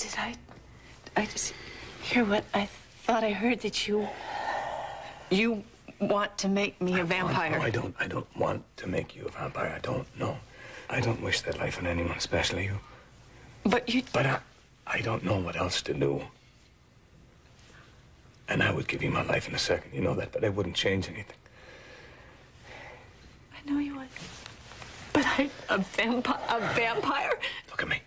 Did I just hear what I thought I heard, that you want to make me a vampire? No, I don't want to make you a vampire. I don't, no. I don't wish that life on anyone, especially you. But you... But I don't know what else to do. And I would give you my life in a second, you know that, but I wouldn't change anything. I know you would. But a vampire? Look at me.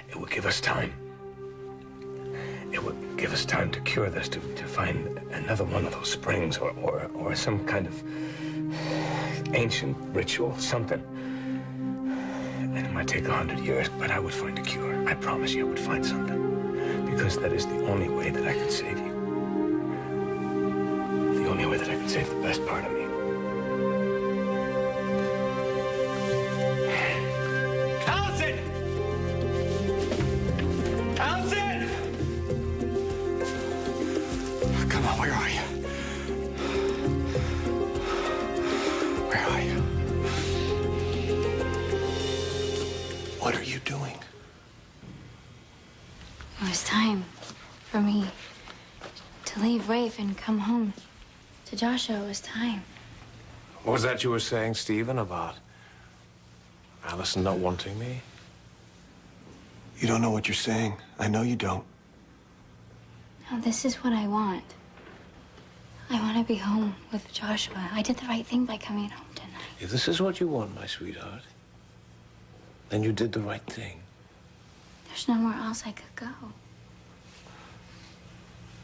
It would give us time. It would give us time to cure this, to find another one of those springs or some kind of ancient ritual, something. And it might take 100 years, but I would find a cure. I promise you I would find something. Because that is the only way that I can save you. The only way that I can save the best part of me. Allison! Allison! Come on, where are you? Where are you? What are you doing? It was time for me to leave Rafe and come home to Joshua. It was time. What was that you were saying, Stephen, about Allison not wanting me? You don't know what you're saying. I know you don't. No, this is what I want. I want to be home with Joshua. I did the right thing by coming home tonight. If this is what you want, my sweetheart, then you did the right thing. There's nowhere else I could go.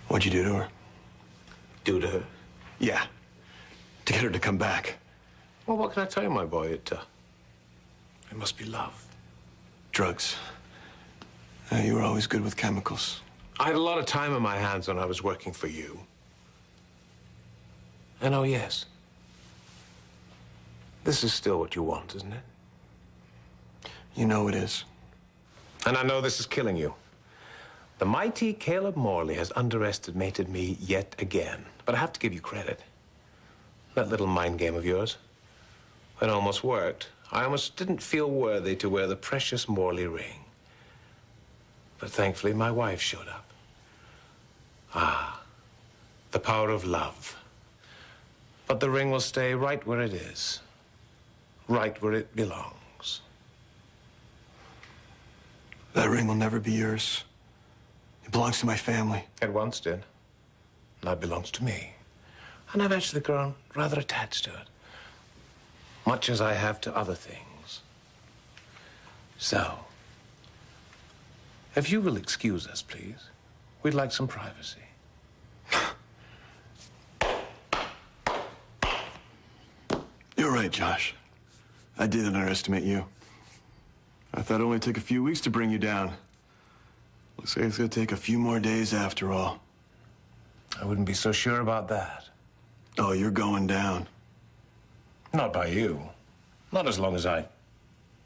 What'd you do to her? Do to her? Yeah. To get her to come back. Well, what can I tell you, my boy? It must be love. Drugs. You were always good with chemicals. I had a lot of time on my hands when I was working for you. And oh, yes. This is still what you want, isn't it? You know it is. And I know this is killing you. The mighty Caleb Morley has underestimated me yet again. But I have to give you credit. That little mind game of yours, it almost worked. I almost didn't feel worthy to wear the precious Morley ring. But thankfully, my wife showed up. Ah, the power of love. But the ring will stay right where it is, right where it belongs. That ring will never be yours. It belongs to my family. It once did. Now it belongs to me. And I've actually grown rather attached to it. Much as I have to other things. So, if you will excuse us, please, we'd like some privacy. You're right, Josh. I did underestimate you. I thought it only took a few weeks to bring you down. Looks like it's gonna take a few more days after all. I wouldn't be so sure about that. Oh, you're going down. Not by you. Not as long as I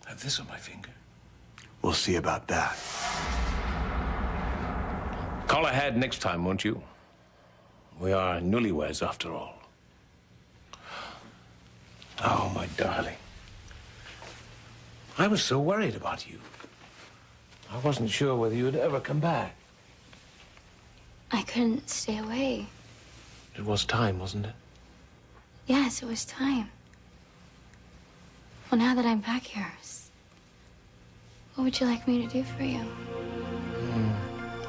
have this on my finger. We'll see about that. Call ahead next time, won't you? We are newlyweds, after all. Oh, my darling. I was so worried about you. I wasn't sure whether you'd ever come back. I couldn't stay away. It was time, wasn't it? Yes, it was time. Well, now that I'm back here, what would you like me to do for you?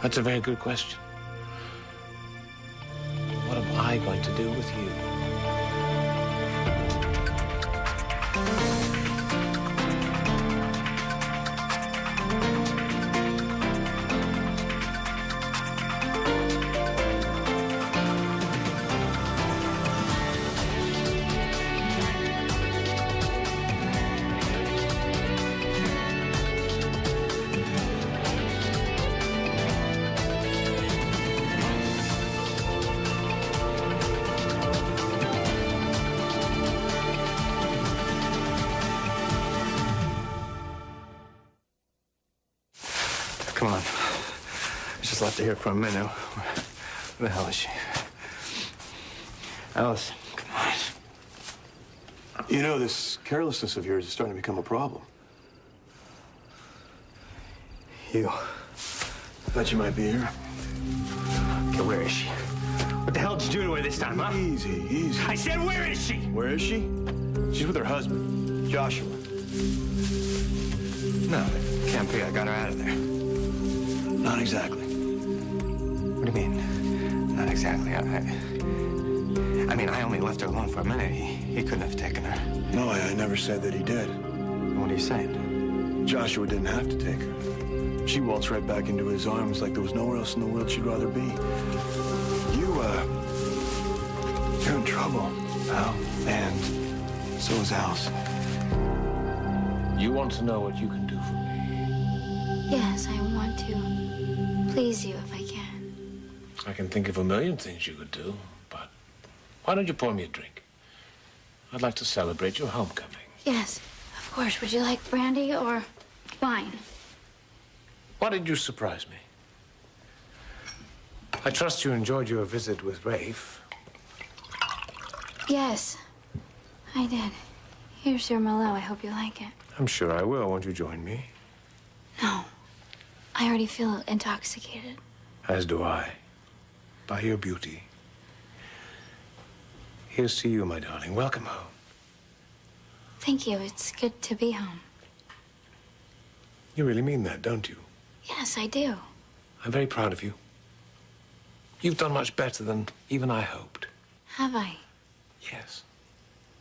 That's a very good question. What am I going to do with you? Come on. I just left to hear from Minnow. Where the hell is she? Alice, come on. You know, this carelessness of yours is starting to become a problem. You. Thought you might be here. Okay, where is she? What the hell did you do to her this time, huh? Easy, easy. I said, where is she? Where is she? She's with her husband, Joshua. No, it can't be. I got her out of there. Not exactly. What do you mean? Not exactly. I mean, I only left her alone for a minute. He couldn't have taken her. No, I never said that he did. What are you saying? Joshua didn't have to take her. She waltzed right back into his arms like there was nowhere else in the world she'd rather be. You're in trouble, Al. And so is Alice. You want to know what you can do for me? Yes, I want to please you if I can. I can think of a million things you could do, but why don't you pour me a drink? I'd like to celebrate your homecoming. Yes, of course. Would you like brandy or wine? Why did you surprise me? I trust you enjoyed your visit with Rafe. Yes, I did. Here's your Merlot. I hope you like it. I'm sure I will. Won't you join me? No, I already feel intoxicated. As do I. By your beauty. Here's to you, my darling. Welcome home. Thank you. It's good to be home. You really mean that, don't you? Yes, I do. I'm very proud of you. You've done much better than even I hoped. Have I? Yes.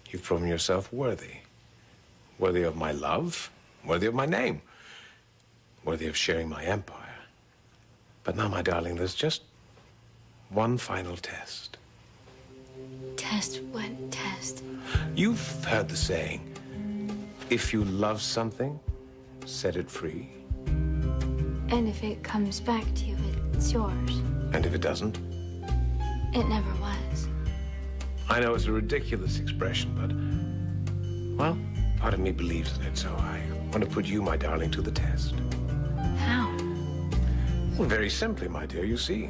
You've proven yourself worthy. Worthy of my love, worthy of my name, worthy of sharing my empire. But now, my darling, there's just one final test. Test? What test? You've heard the saying, if you love something, set it free. And if it comes back to you, it's yours. And if it doesn't? It never was. I know it's a ridiculous expression, but, well, part of me believes in it, so I want to put you, my darling, to the test. How? Well, very simply, my dear, you see.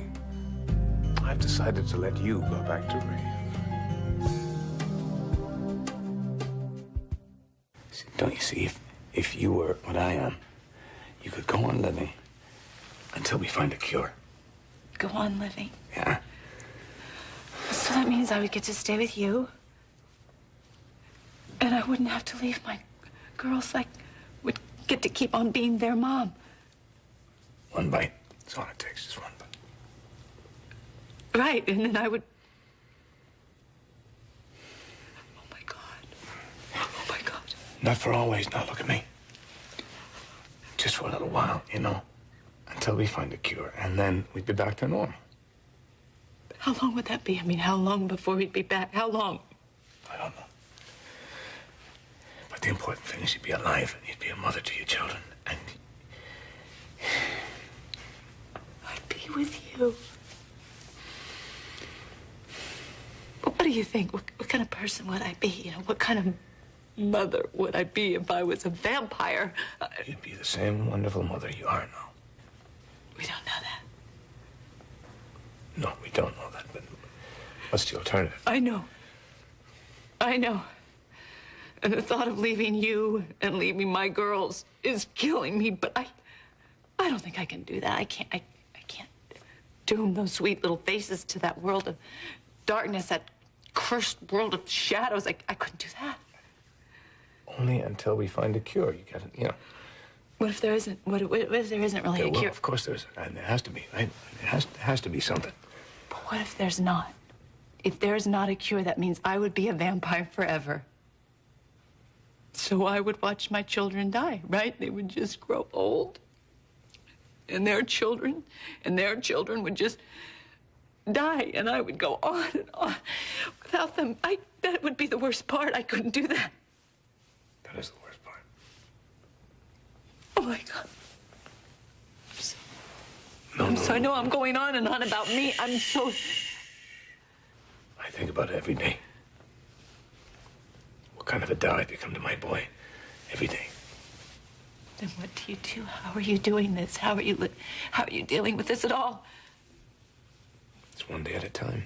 I've decided to let you go back to Rafe. Don't you see, if you were what I am, you could go on living until we find a cure. Go on living. Yeah? So that means I would get to stay with you. And I wouldn't have to leave my girls. I would get to keep on being their mom. One bite. That's all it takes, just one bite. Right, and then I would... Oh, my God. Oh, my God. Not for always, now look at me. Just for a little while, you know? Until we find a cure, and then we'd be back to normal. How long would that be? I mean, how long before we'd be back? How long? I don't know. But the important thing is you'd be alive, and you'd be a mother to your children, and... I'd be with you. What do you think? What kind of person would I be? You know, what kind of mother would I be if I was a vampire? You'd be the same wonderful mother you are now. We don't know that. No, we don't know that, but what's the alternative? I know. I know. And the thought of leaving you and leaving my girls is killing me, but I don't think I can do that. I can't doom those sweet little faces to that world of darkness, that cursed world of shadows. I couldn't do that. Only until we find a cure. You gotta, you know. What if there isn't? What if there isn't really a Well, cure? of course there isn't. And there has to be, right? There has to be something. But what if there's not? If there's not a cure, that means I would be a vampire forever. So I would watch my children die, right? They would just grow old. And their children would just die. And I would go on and on without them. That would be the worst part. I couldn't do that. That is the worst part. Oh, my God. No, I know I'm going on and on about me. I'm so... I think about it every day. What kind of a dad I've become to my boy. Every day. Then what do you do? How are you doing this? How are you dealing with this at all? It's one day at a time.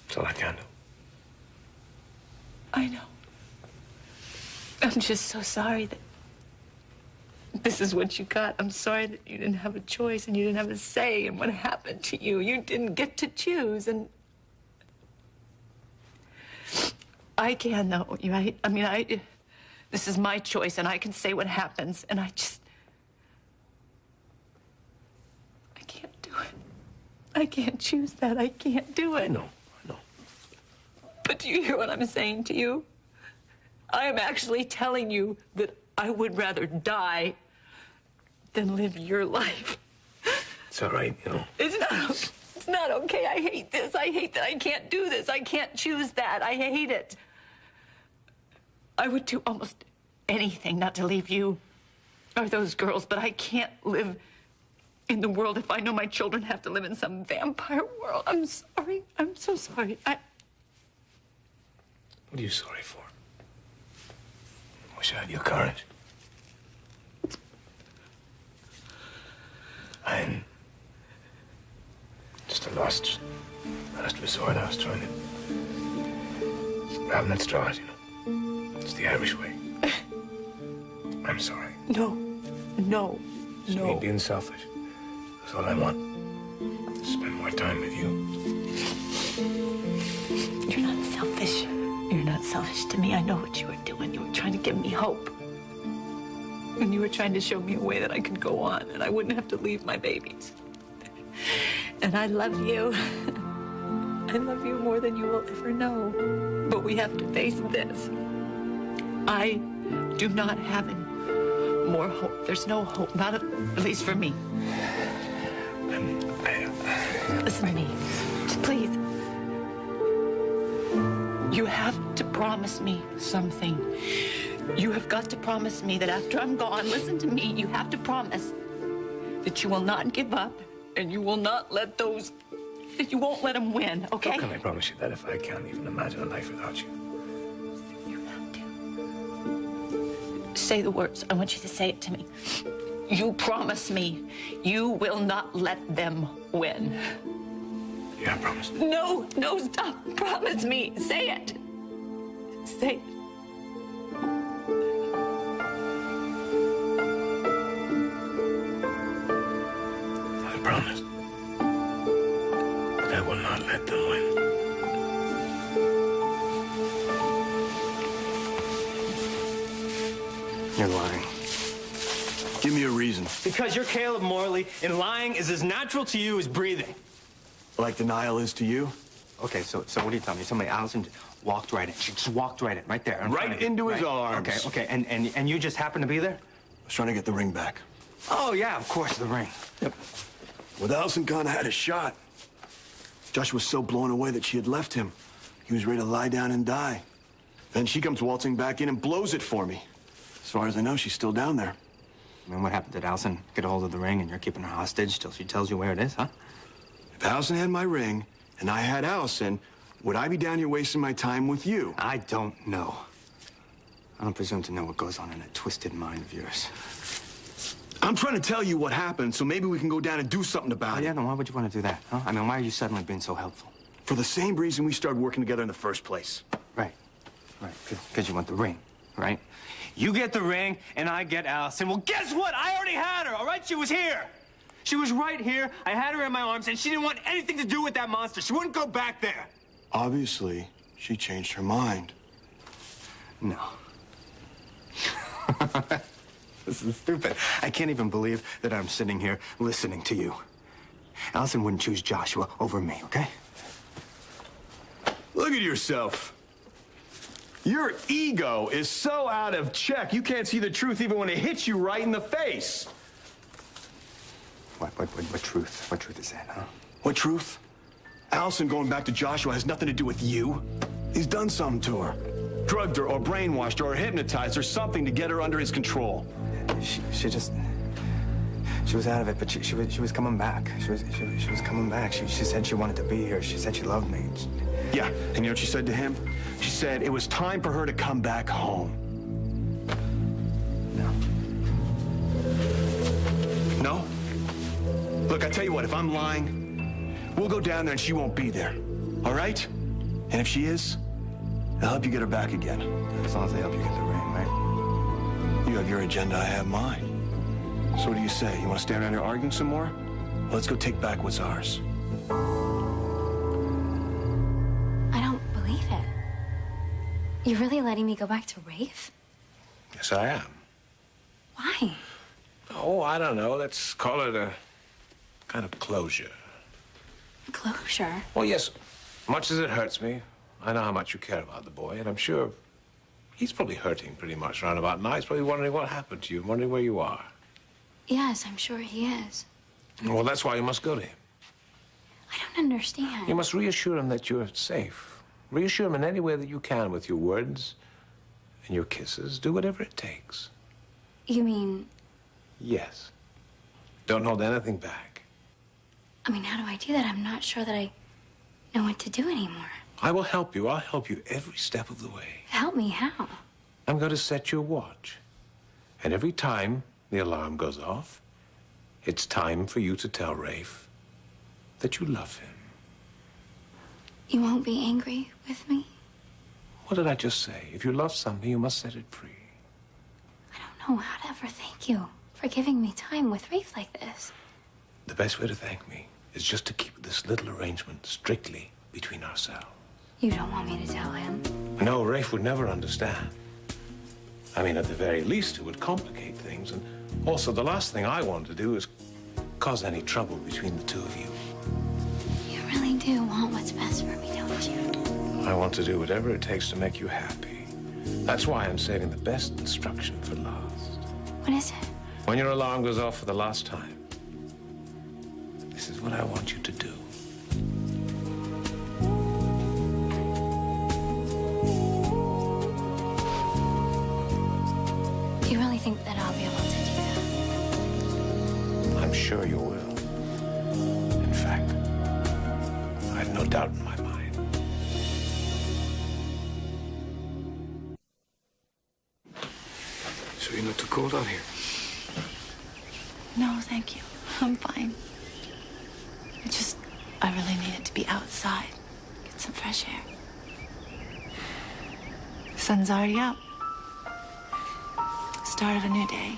That's all I can do. I know. I'm just so sorry that This is what you got. I'm sorry that you didn't have a choice and you didn't have a say in what happened to you. You didn't get to choose, and I can, though, right? I mean, this is my choice, and I can say what happens, and I can't do it. I can't choose that. I can't do it. I know. But do you hear what I'm saying to you? I am actually telling you that I would rather die than live your life. It's all right, you know. It's not okay. I hate this. I hate that I can't do this. I can't choose that. I hate it. I would do almost anything not to leave you or those girls, but I can't live in the world if I know my children have to live in some vampire world. I'm sorry. I'm so sorry. What are you sorry for? Wish I had your courage. I'm just a last resort. I was trying to grab at straws, you know. It's the Irish way. I'm sorry. No. It's me being selfish. That's all I want. Spend more time with you. You're not selfish. You're not selfish to me. I know what you were doing. You were trying to give me hope. And you were trying to show me a way that I could go on and I wouldn't have to leave my babies. And I love you. I love you more than you will ever know. But we have to face this. I do not have any more hope. There's no hope. Not at least for me. Listen to me. Just please. You have to promise me something. You have got to promise me that after I'm gone, listen to me, you have to promise that you will not give up and you will not let that you won't let them win, okay? How can I promise you that if I can't even imagine a life without you? You have to. Say the words. I want you to say it to me. You promise me you will not let them win. Yeah, I promise. No, stop. Promise me. Say it. Say it. I promise that I will not let them win. You're lying. Give me a reason. Because you're Caleb Morley, and lying is as natural to you as breathing. Like denial is to you? Okay, so what are you telling me? Somebody, Allison, walked right in. She just walked right in, right there. in front Right of you, into his right? arms. Okay, and you just happened to be there? I was trying to get the ring back. Oh, yeah, of course, the ring. Yep. With Allison gone, I had a shot. Josh was so blown away that she had left him. He was ready to lie down and die. Then she comes waltzing back in and blows it for me. As far as I know, she's still down there. I mean, what happened? Did Allison get a hold of the ring and you're keeping her hostage till she tells you where it is, huh? If Allison had my ring and I had Allison, would I be down here wasting my time with you? I don't know. I don't presume to know what goes on in that twisted mind of yours. I'm trying to tell you what happened, so maybe we can go down and do something about Oh, it. yeah, then why would you want to do that, huh? I mean, why are you suddenly being so helpful? For the same reason we started working together in the first place. Right. Because you want the ring, right? You get the ring, and I get Allison. Well, guess what? I already had her, all right? She was here. She was right here. I had her in my arms, and she didn't want anything to do with that monster. She wouldn't go back there. Obviously, she changed her mind. No. This is stupid. I can't even believe that I'm sitting here listening to you. Allison wouldn't choose Joshua over me, okay? Look at yourself. Your ego is so out of check, you can't see the truth even when it hits you right in the face. What truth? What truth is that, huh? What truth? Allison going back to Joshua has nothing to do with you. He's done something to her. Drugged her or brainwashed her or hypnotized her, something to get her under his control. She was out of it, but she was coming back. She was coming back. She said she wanted to be here. She said she loved me. Yeah, and you know what she said to him? She said it was time for her to come back home. No. No? Look, I tell you what, if I'm lying, we'll go down there and she won't be there. All right? And if she is, I'll help you get her back again. As long as I help you get the ring, right? You have your agenda, I have mine. So what do you say? You want to stand around here arguing some more? Well, let's go take back what's ours. I don't believe it. You're really letting me go back to Rafe? Yes, I am. Why? Oh, I don't know. Let's call it a kind of closure. Closure? Well, yes, much as it hurts me, I know how much you care about the boy, and I'm sure he's probably hurting pretty much round about now. He's probably wondering what happened to you, wondering where you are. Yes, I'm sure he is. Well, that's why you must go to him. I don't understand. You must reassure him that you're safe. Reassure him in any way that you can with your words and your kisses. Do whatever it takes. You mean, Yes. Don't hold anything back. I mean, how do I do that? I'm not sure that I know what to do anymore. I will help you. I'll help you every step of the way. Help me, how? I'm going to set your watch. And every time the alarm goes off, it's time for you to tell Rafe that you love him. You won't be angry with me? What did I just say? If you love something, you must set it free. I don't know how to ever thank you for giving me time with Rafe like this. The best way to thank me is just to keep this little arrangement strictly between ourselves. You don't want me to tell him? No, Rafe would never understand. I mean, at the very least, it would complicate things. And also, the last thing I want to do is cause any trouble between the two of you. You really do want what's best for me, don't you? I want to do whatever it takes to make you happy. That's why I'm saving the best instruction for last. What is it? When your alarm goes off for the last time, this is what I want you to do. Do you really think that I'll be able to do that? I'm sure you will. In fact, I've no doubt in my mind. So you're not too cold out here? No, thank you. I'm fine. I really needed to be outside, get some fresh air. The sun's already up. Start of a new day.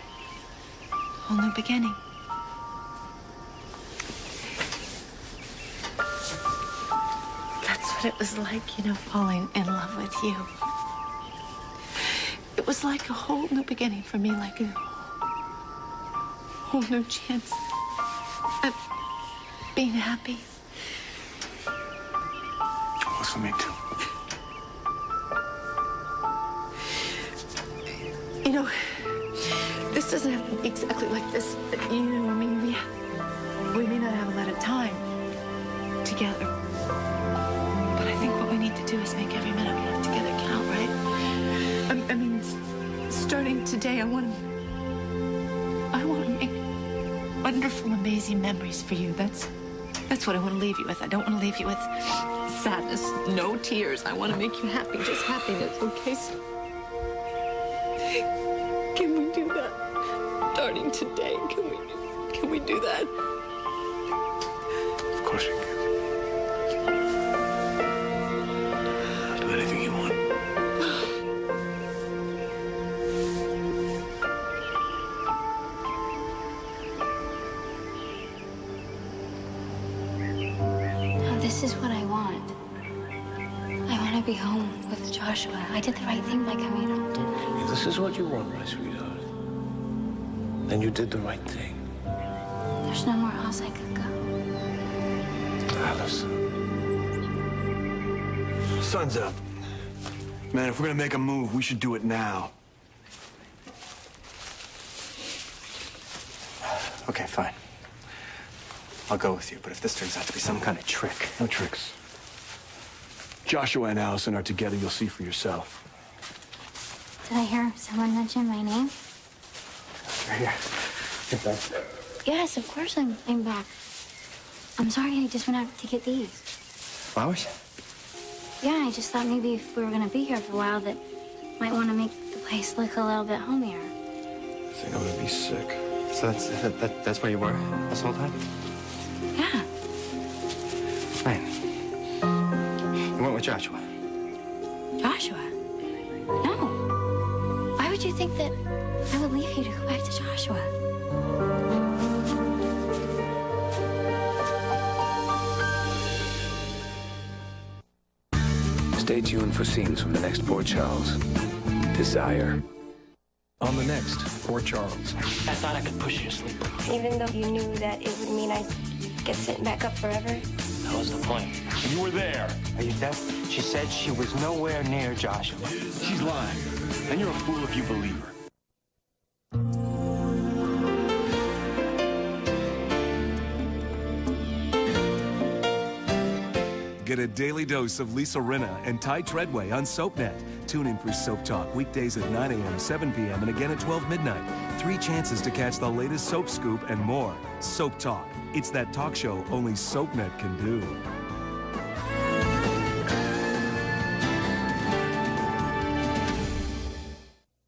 Whole new beginning. That's what it was like, falling in love with you. It was like a whole new beginning for me, like a whole new chance at being happy. It was for me, too. This doesn't have to be exactly like this, but, we may not have a lot of time together. But I think what we need to do is make every minute we have together count, right? Starting today, I want to make wonderful, amazing memories for you. That's what I want to leave you with. I don't want to leave you with sadness, no tears. I want to make you happy, just happiness, okay? So can we do that? Starting today, can we do that? Of course we can. I'll do anything you want. Now, this is what I want. I want to be home with Joshua. I did the right thing by coming home tonight. If this is what you want, my sweetheart, then you did the right thing. There's nowhere else I could go. Alice. Sun's up. Man, if we're gonna make a move, we should do it now. Okay, fine. I'll go with you, but if this turns out to be some kind of trick... No tricks. Joshua and Allison are together. You'll see for yourself. Did I hear someone mention my name? Right here. Get back. Yes, of course I'm back. I'm sorry, I just went out to get these. Flowers? Yeah, I just thought maybe if we were gonna be here for a while that might want to make the place look a little bit homier. I think I'm gonna be sick. So that's where you were this whole time? Yeah. Fine. You went with Joshua. Joshua? No. Why would you think that I would leave you to go back to Joshua? Stay tuned for scenes from the next Port Charles. Desire. On the next Port Charles. I thought I could push you to sleep. Even though you knew that it would mean I'd get sent back up forever? That was the point. You were there. Are you deaf? She said she was nowhere near Joshua. She's lying. And you're a fool if you believe her. Get a daily dose of Lisa Rinna and Ty Treadway on SoapNet. Tune in for Soap Talk weekdays at 9 a.m., 7 p.m., and again at 12 midnight. 3 chances to catch the latest soap scoop and more. Soap Talk. It's that talk show only SoapNet can do.